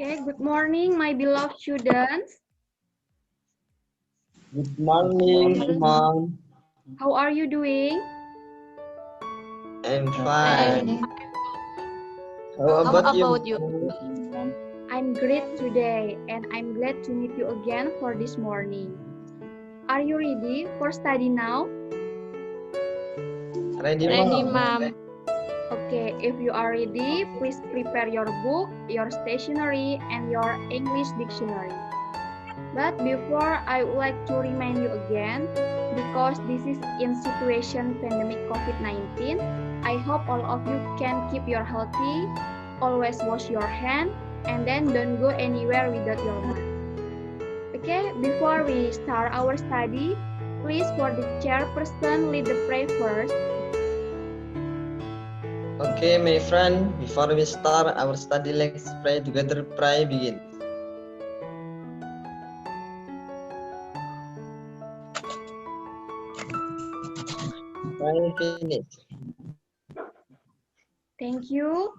Okay, good morning, my beloved students. Good morning, Mom. How are you doing? I'm fine. How How about you? about you? I'm great today, and I'm glad to meet you again for this morning. Are you ready for study now? Ready, Ready, Mom? Mom. Okay, if you are ready, please prepare your book, your stationery, and your English dictionary. But before, I would like to remind you again, because this is in situation pandemic COVID-19, I hope all of you can keep your healthy, always wash your hand, and then don't go anywhere without your mask. Okay, before we start our study, please for the chairperson lead the prayer first. Okay, my friend. Before we start our study, let's pray together. Pray begin. Pray finish. Thank you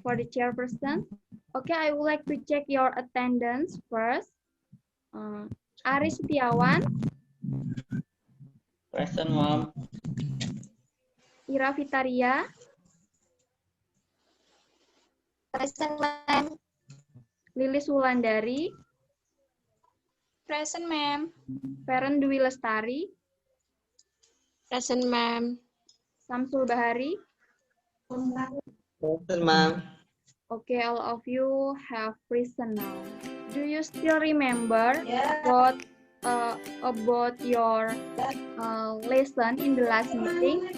for the chairperson. Okay, I would like to check your attendance first. Ari Setiawan, Present, Mom. Ira Vitaria, Present, ma'am. Lilis Wulandari, Present, ma'am. Feren Dwi Lestari, Present, ma'am. Samsul Bahari. Present, Mom. Okay, all of you have present now. Do you still remember about your lesson in the last meeting?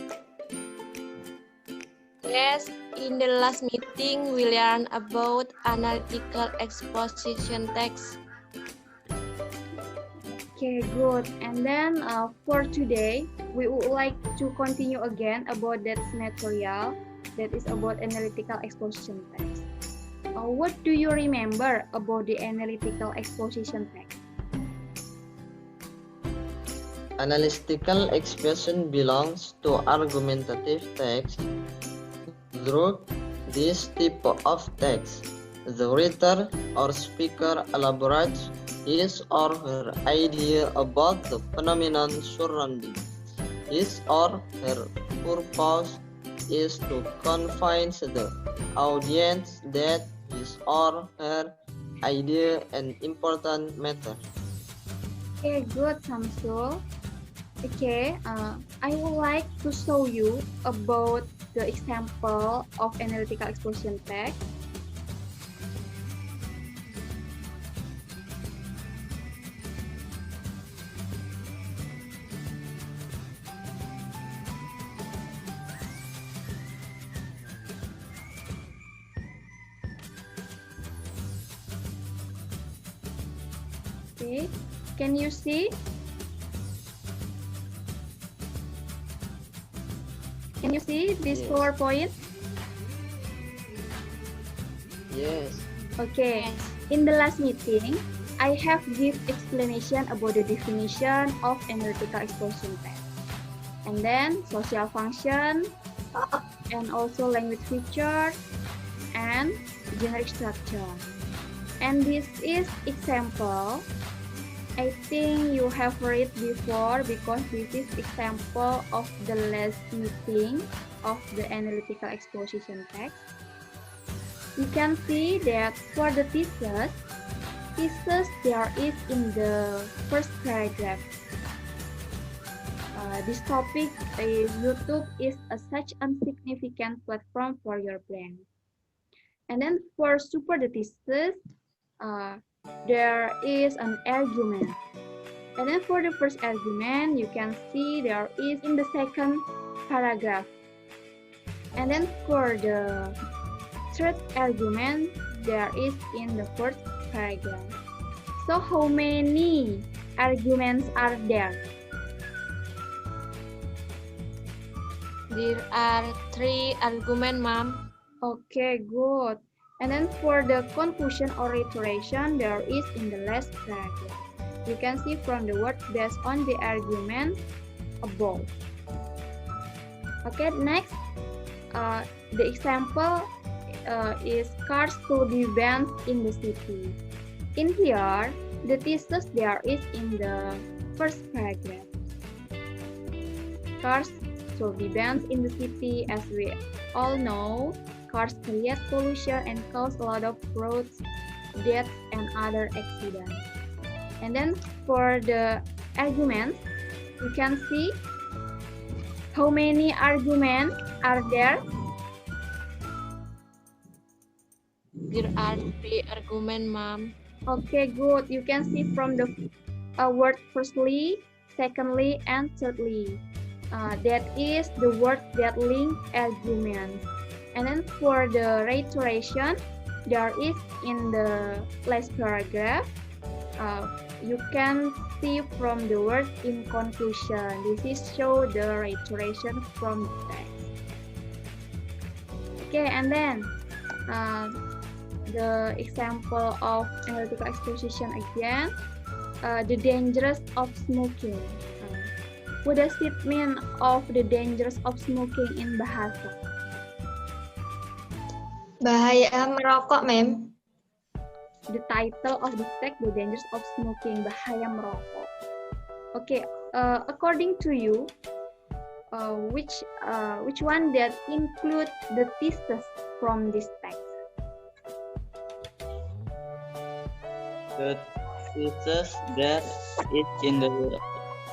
Yes, in the last meeting, we learned about analytical exposition text. Okay, good. And then for today, we would like to continue again about that material that is about analytical exposition text. What do you remember about the analytical exposition text? Analytical expression belongs to argumentative text. Through this type of text, the writer or speaker elaborates his or her idea about the phenomenon surrounding. His or her purpose is to convince the audience that his or her idea an important matter. Okay, good, Samsul. Okay, I would like to show you about the example of analytical exposition text. Okay, can you see? Can you see this Yes. PowerPoint? Yes. Okay, in the last meeting, I have give explanation about the definition of analytical exposition text, and then social function, and also language feature, and generic structure. And this is example. I think you have read before because this is example of the last meeting of the analytical exposition text. You can see that for the thesis there is in the first paragraph. This topic is YouTube is such a significant platform for your brand. And then for super the thesis, there is an argument. And then for the first argument, you can see there is in the second paragraph. And then for the third argument, there is in the first paragraph. So how many arguments are there? There are 3 arguments, ma'am. Okay, good. And then for the conclusion or iteration, there is in the last paragraph. You can see from the word based on the argument above. Okay, next, the example is cars to be banned in the city. In here, the thesis there is in the first paragraph. Cars to be banned in the city. As we all know, cars create pollution and cause a lot of roads, deaths, and other accidents. And then for the arguments, you can see how many arguments are there. There are 3 arguments, ma'am. Okay, good. You can see from the word firstly, secondly, and thirdly. That is the word that link arguments. And then for the reiteration, there is in the last paragraph. You can see from the word in conclusion. This is show the reiteration from the text. Okay, and then the example of analytical exposition again. The dangers of smoking. What does it mean of the dangers of smoking in bahasa? Bahaya merokok, ma'am. The title of the text, the dangers of smoking, bahaya merokok. Okay, according to you, which one that include the thesis from this text? The thesis that is in the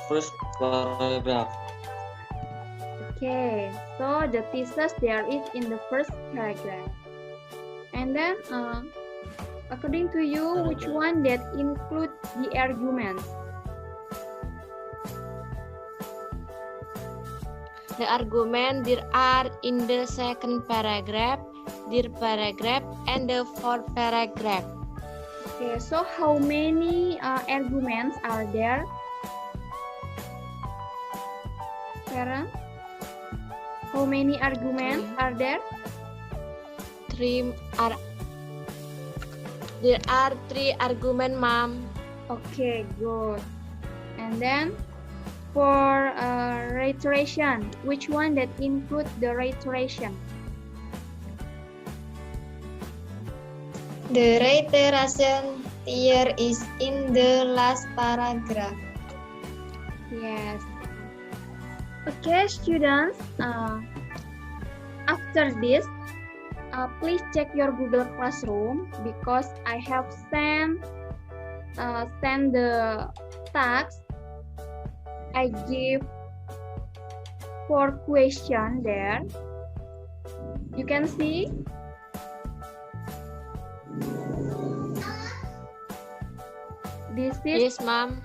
first paragraph. Okay, so the thesis there is in the first paragraph. And then, according to you, which one that include the arguments? The argument there are in the second paragraph, third paragraph, and the fourth paragraph. Okay, so how many arguments are there? Sarah? How many arguments are there? There are 3 arguments, ma'am. Okay, good. And then for reiteration, which one that include the reiteration? The reiteration here is in the last paragraph. Yes. Okay, students. After this, please check your Google Classroom because I have sent the task. I give 4 questions there. You can see. This is Yes, ma'am.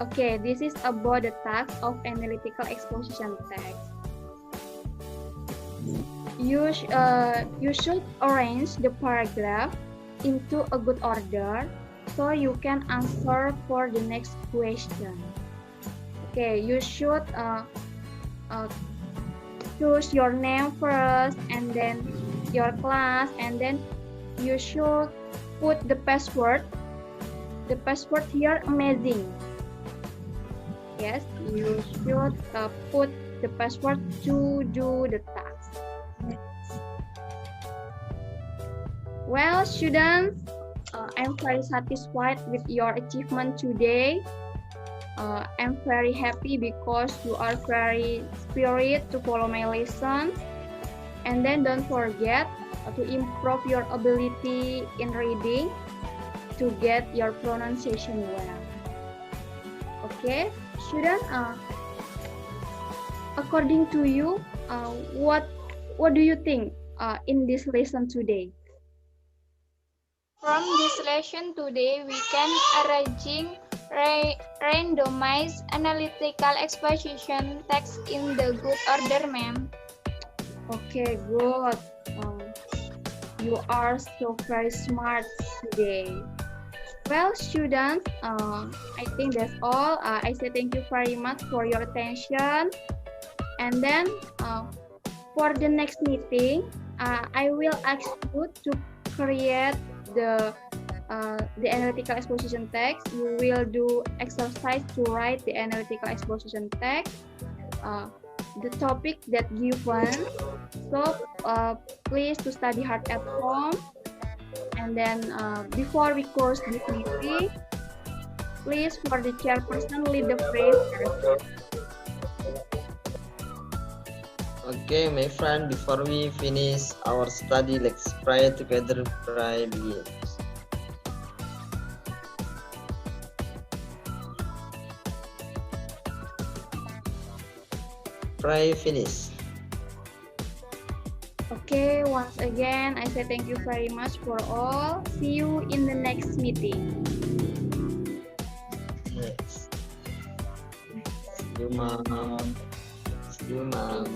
okay. This is about the task of analytical exposition text. You should arrange the paragraph into a good order so you can answer for the next question. Okay, you should choose your name first and then your class, and then you should put the password. The password here amazing. Yes, you should put the password to do the task. Well, students, I'm very satisfied with your achievement today. I'm very happy because you are very spirited to follow my lessons. And then don't forget to improve your ability in reading to get your pronunciation well. Okay, students, according to you, what do you think in this lesson today? From this lesson today, we can arranging randomized analytical exposition text in the good order, ma'am. Okay, good. You are so very smart today. Well, students, I think that's all. I say thank you very much for your attention. And then for the next meeting, I will ask you to create the analytical exposition text. You will do exercise to write the analytical exposition text. the topic that given. So please to study hard at home. And then before we close this meeting, please for the chairperson lead the phrase. Okay, my friend, before we finish our study, let's pray together. Pray begin. Pray finish. Okay, once again, I say thank you very much for all. See you in the next meeting. Yes. See you, mom. See you, mom.